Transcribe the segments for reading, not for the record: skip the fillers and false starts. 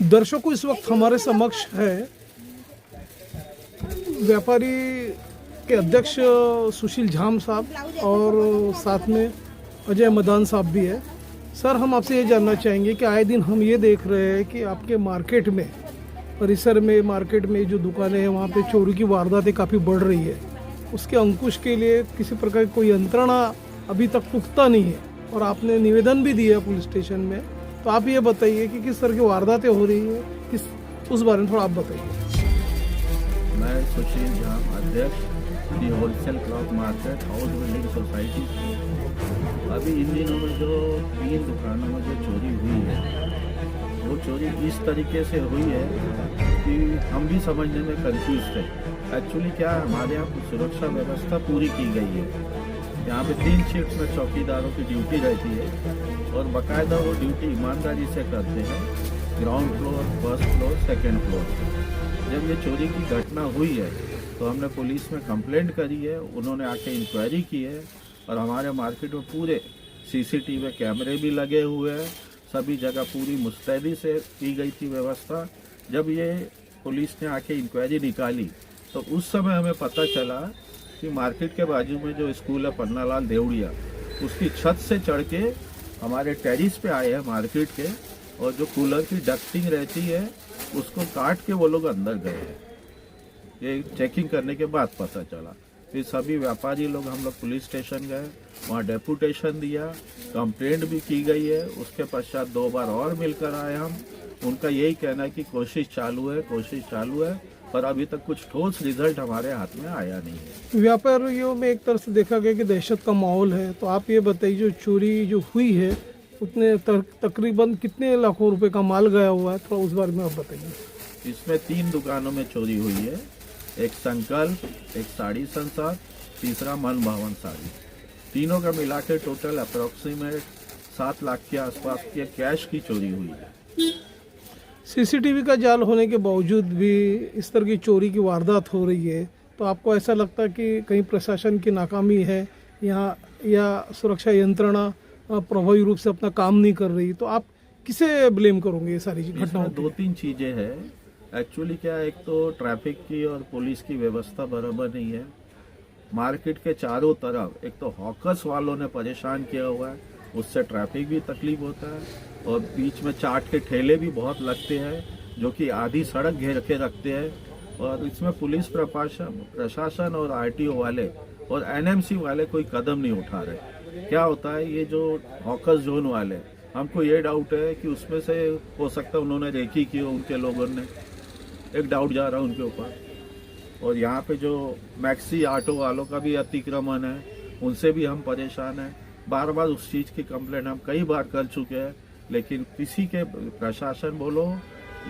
दर्शकों, इस वक्त हमारे समक्ष है व्यापारी के अध्यक्ष सुशील झाम साहब और साथ में अजय मदान साहब भी है। सर, हम आपसे ये जानना चाहेंगे कि आए दिन हम ये देख रहे हैं कि आपके मार्केट में, परिसर में, मार्केट में जो दुकानें हैं वहाँ पे चोरी की वारदातें काफ़ी बढ़ रही है। उसके अंकुश के लिए किसी प्रकार की कोई यंत्रणा अभी तक पुख्ता नहीं है और आपने निवेदन भी दिया पुलिस स्टेशन में। तो आप ये बताइए कि किस तरह की वारदातें हो रही है, उस बारे में थोड़ा आप बताइए। मैं सुशील झाम, अध्यक्ष the wholesale cloth market house building society. अभी इन दिनों में जो 3 दुकानों में जो चोरी हुई है, वो चोरी इस तरीके से हुई है कि हम भी समझने में कंफ्यूज थे। एक्चुअली क्या हमारे यहाँ सुरक्षा व्यवस्था पूरी की गई है। यहाँ पे 3 शिफ्ट में चौकीदारों की ड्यूटी रहती है और बाकायदा वो ड्यूटी ईमानदारी से करते हैं। Ground floor, first floor, second floor. जब ये चोरी की घटना हुई है तो हमने पुलिस में कंप्लेंट करी है, उन्होंने आके इंक्वायरी की है और हमारे मार्केट में पूरे सीसीटीवी कैमरे भी लगे हुए हैं। सभी जगह पूरी मुस्तैदी से की गई थी व्यवस्था। जब ये पुलिस ने आके इंक्वायरी निकाली तो उस समय हमें पता चला कि मार्केट के बाजू में जो स्कूल है पन्नालाल देवड़िया, उसकी छत से चढ़ के हमारे टेरिस पे आए हैं मार्केट के, और जो कूलर की डक्टिंग रहती है उसको काट के वो लोग अंदर गए हैं। ये चेकिंग करने के बाद पता चला। फिर सभी व्यापारी लोग, हम लोग पुलिस स्टेशन गए, वहाँ डेपुटेशन दिया, कंप्लेंट भी की गई है। उसके पश्चात 2 बार और मिलकर आए हम। उनका यही कहना है कि कोशिश चालू है, पर अभी तक कुछ ठोस रिजल्ट हमारे हाथ में आया नहीं है। व्यापारियों में एक तरह से देखा गया कि दहशत का माहौल है। तो आप ये बताइए, जो चोरी जो हुई है उतने तकरीबन कितने लाखों रुपए का माल गया हुआ है, थोड़ा उस बारे में आप बताइए। इसमें 3 दुकानों में चोरी हुई है। एक संकल्प, एक साड़ी संसार, तीसरा मन भवन साड़ी। तीनों का मिला के टोटल अप्रोक्सीमेट 7 लाख के आसपास के कैश की चोरी हुई है। सीसीटीवी का जाल होने के बावजूद भी इस तरह की चोरी की वारदात हो रही है, तो आपको ऐसा लगता है कि कहीं प्रशासन की नाकामी है यहाँ, या सुरक्षा यंत्रणा प्रभावी रूप से अपना काम नहीं कर रही? तो आप किसे ब्लेम करोगे ये सारी घटनाओं? 2-3 चीजें हैं। एक्चुअली क्या, एक तो ट्रैफिक की और पुलिस की व्यवस्था बराबर नहीं है। मार्केट के चारों तरफ एक तो हॉकर्स वालों ने परेशान किया हुआ है, उससे ट्रैफिक भी तकलीफ होता है, और बीच में चाट के ठेले भी बहुत लगते हैं जो कि आधी सड़क घेर के रखते हैं। और इसमें पुलिस प्रशासन और आरटीओ वाले और एनएमसी वाले कोई कदम नहीं उठा रहे। क्या होता है, ये जो हॉकर्स जोन वाले, हमको ये डाउट है कि उसमें से हो सकता है उन्होंने रेकी की हो, उनके लोगों ने, एक डाउट जा रहा है उनके ऊपर। और यहाँ पे जो मैक्सी ऑटो वालों का भी अतिक्रमण है, उनसे भी हम परेशान हैं। बार बार उस चीज़ की कंप्लेंट हम कई बार कर चुके हैं, लेकिन किसी के, प्रशासन बोलो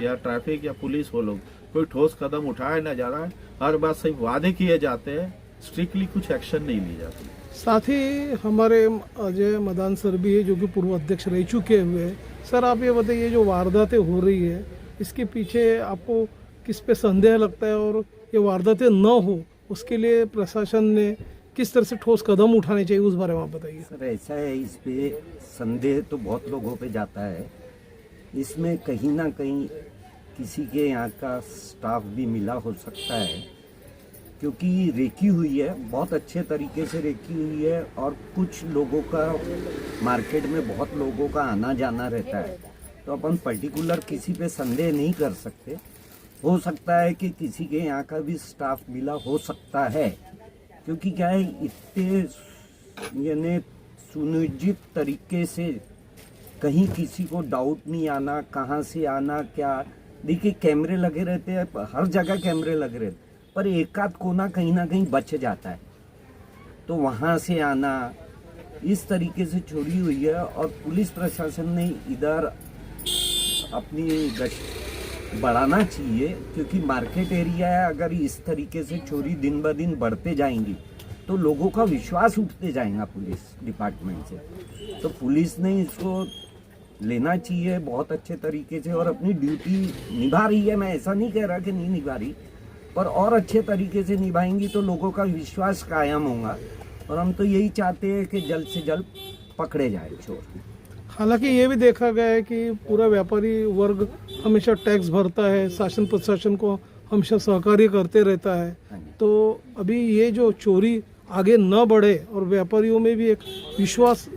या ट्रैफिक या पुलिस बोलो, कोई ठोस कदम उठाया ना जा रहा है। हर बार सिर्फ वादे किए जाते हैं, स्ट्रिक्टली कुछ एक्शन नहीं ली जाती। साथ ही हमारे अजय मदान सर भी है जो कि पूर्व अध्यक्ष रह चुके हुए हैं। सर, आप ये बताइए, जो वारदातें हो रही है इसके पीछे आपको किस पे संदेह लगता है, और ये वारदातें न हो उसके लिए प्रशासन ने किस तरह से ठोस कदम उठाने चाहिए, उस बारे में आप बताइए। सर, ऐसा है, इस पे संदेह तो बहुत लोगों पे जाता है। इसमें कहीं ना कहीं किसी के यहाँ का स्टाफ भी मिला हो सकता है, क्योंकि रेकी हुई है, बहुत अच्छे तरीके से रेकी हुई है, और कुछ लोगों का मार्केट में बहुत लोगों का आना जाना रहता है, तो अपन पर्टिकुलर किसी पे संदेह नहीं कर सकते। हो सकता है कि किसी के यहाँ का भी स्टाफ मिला हो सकता है, क्योंकि क्या है, इतने यानी सुनियोजित तरीके से कहीं किसी को डाउट नहीं आना, कहाँ से आना, क्या। देखिए, कैमरे लगे रहते हैं, हर जगह कैमरे लगे रहते, पर एक आध कोना कहीं ना कहीं बच जाता है, तो वहाँ से आना, इस तरीके से चोरी हुई है। और पुलिस प्रशासन ने इधर अपनी गश्त बढ़ाना चाहिए, क्योंकि मार्केट एरिया है। अगर इस तरीके से चोरी दिन ब दिन बढ़ते जाएंगी तो लोगों का विश्वास उठते जाएगा पुलिस डिपार्टमेंट से। तो पुलिस ने इसको लेना चाहिए बहुत अच्छे तरीके से, और अपनी ड्यूटी निभा रही है। मैं ऐसा नहीं कह रहा कि नहीं निभा रही, पर और अच्छे तरीके से निभाएंगी तो लोगों का विश्वास कायम होगा। और हम तो यही चाहते हैं कि जल्द से जल्द पकड़े जाए चोर। हालांकि ये भी देखा गया है कि पूरा व्यापारी वर्ग हमेशा टैक्स भरता है, शासन प्रशासन को हमेशा सहकार्य करते रहता है। हाँ जी। तो अभी ये जो चोरी आगे न बढ़े और व्यापारियों में भी एक विश्वास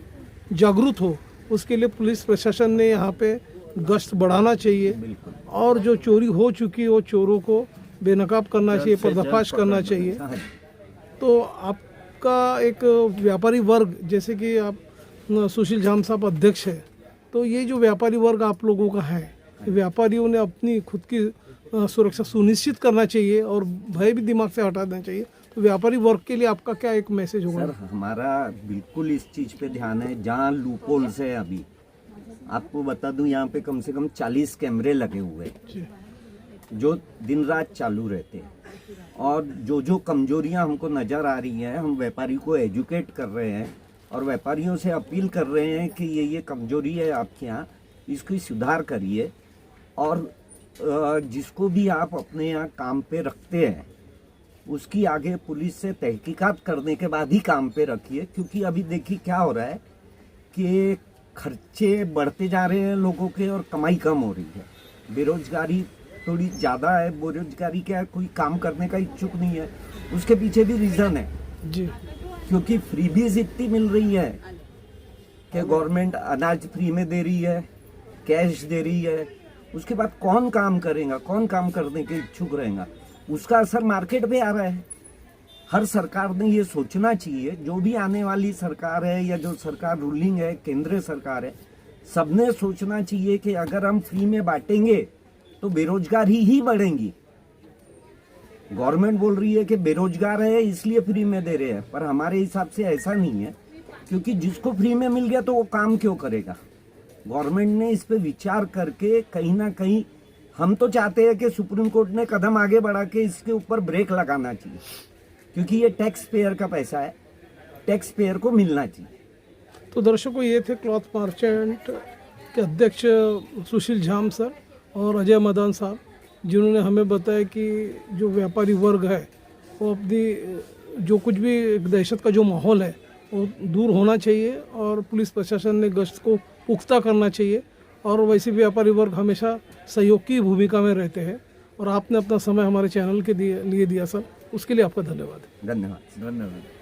जागरूक हो, उसके लिए पुलिस प्रशासन ने यहाँ पे गश्त बढ़ाना चाहिए बिल्कुल। और जो चोरी हो चुकी हो चोरों को बेनकाब करना चाहिए, जल्द से जल्द पर्दाफाश करना पकड़ना चाहिए। हाँ जी। तो आपका एक व्यापारी वर्ग, जैसे कि आप सुशील झाम साहब अध्यक्ष है, तो ये जो व्यापारी वर्ग आप लोगों का है, व्यापारियों ने अपनी खुद की सुरक्षा सुनिश्चित करना चाहिए और भय भी दिमाग से हटा देना चाहिए। तो व्यापारी वर्ग के लिए आपका क्या एक मैसेज होगा? सर हमारा बिल्कुल इस चीज़ पे ध्यान है। जहाँ लूपहोल्स है, अभी आपको बता दूं यहाँ पे कम से कम 40 कैमरे लगे हुए हैं जी। जो दिन रात चालू रहते हैं, और जो कमजोरियां हमको नज़र आ रही हैं हम व्यापारी को एजुकेट कर रहे हैं और व्यापारियों से अपील कर रहे हैं कि ये कमजोरी है आपके यहाँ, इसकी सुधार करिए। और जिसको भी आप अपने यहाँ काम पे रखते हैं उसकी आगे पुलिस से तहकीकात करने के बाद ही काम पे रखिए, क्योंकि अभी देखिए क्या हो रहा है कि खर्चे बढ़ते जा रहे हैं लोगों के और कमाई कम हो रही है। बेरोजगारी थोड़ी ज़्यादा है। बेरोजगारी क्या है, कोई काम करने का इच्छुक नहीं है। उसके पीछे भी रीज़न है, जी। क्योंकि फ्रीबीज इतनी मिल रही है कि गवर्नमेंट अनाज फ्री में दे रही है, कैश दे रही है। उसके बाद कौन काम करेगा, कौन काम करने के इच्छुक रहेगा, उसका असर मार्केट पे आ रहा है। हर सरकार ने ये सोचना चाहिए, जो भी आने वाली सरकार है या जो सरकार रूलिंग है, केंद्र सरकार है, सबने सोचना चाहिए कि अगर हम फ्री में बांटेंगे तो बेरोजगारी ही बढ़ेंगी। गवर्नमेंट बोल रही है कि बेरोजगार है इसलिए फ्री में दे रहे हैं, पर हमारे हिसाब से ऐसा नहीं है, क्योंकि जिसको फ्री में मिल गया तो वो काम क्यों करेगा। गवर्नमेंट ने इस पे विचार करके कहीं ना कहीं, हम तो चाहते हैं कि सुप्रीम कोर्ट ने कदम आगे बढ़ा के इसके ऊपर ब्रेक लगाना चाहिए, क्योंकि ये टैक्स पेयर का पैसा है, टैक्स पेयर को मिलना चाहिए। तो दर्शकों, ये थे क्लॉथ मर्चेंट के अध्यक्ष सुशील झाम सर और अजय मदान साहब, जिन्होंने हमें बताया कि जो व्यापारी वर्ग है वो अपनी जो कुछ भी दहशत का जो माहौल है वो दूर होना चाहिए और पुलिस प्रशासन ने गश्त को पुख्ता करना चाहिए। और वैसे व्यापारी वर्ग हमेशा सहयोग की भूमिका में रहते हैं। और आपने अपना समय हमारे चैनल के लिए दिया सर, उसके लिए आपका धन्यवाद। धन्यवाद। धन्यवाद।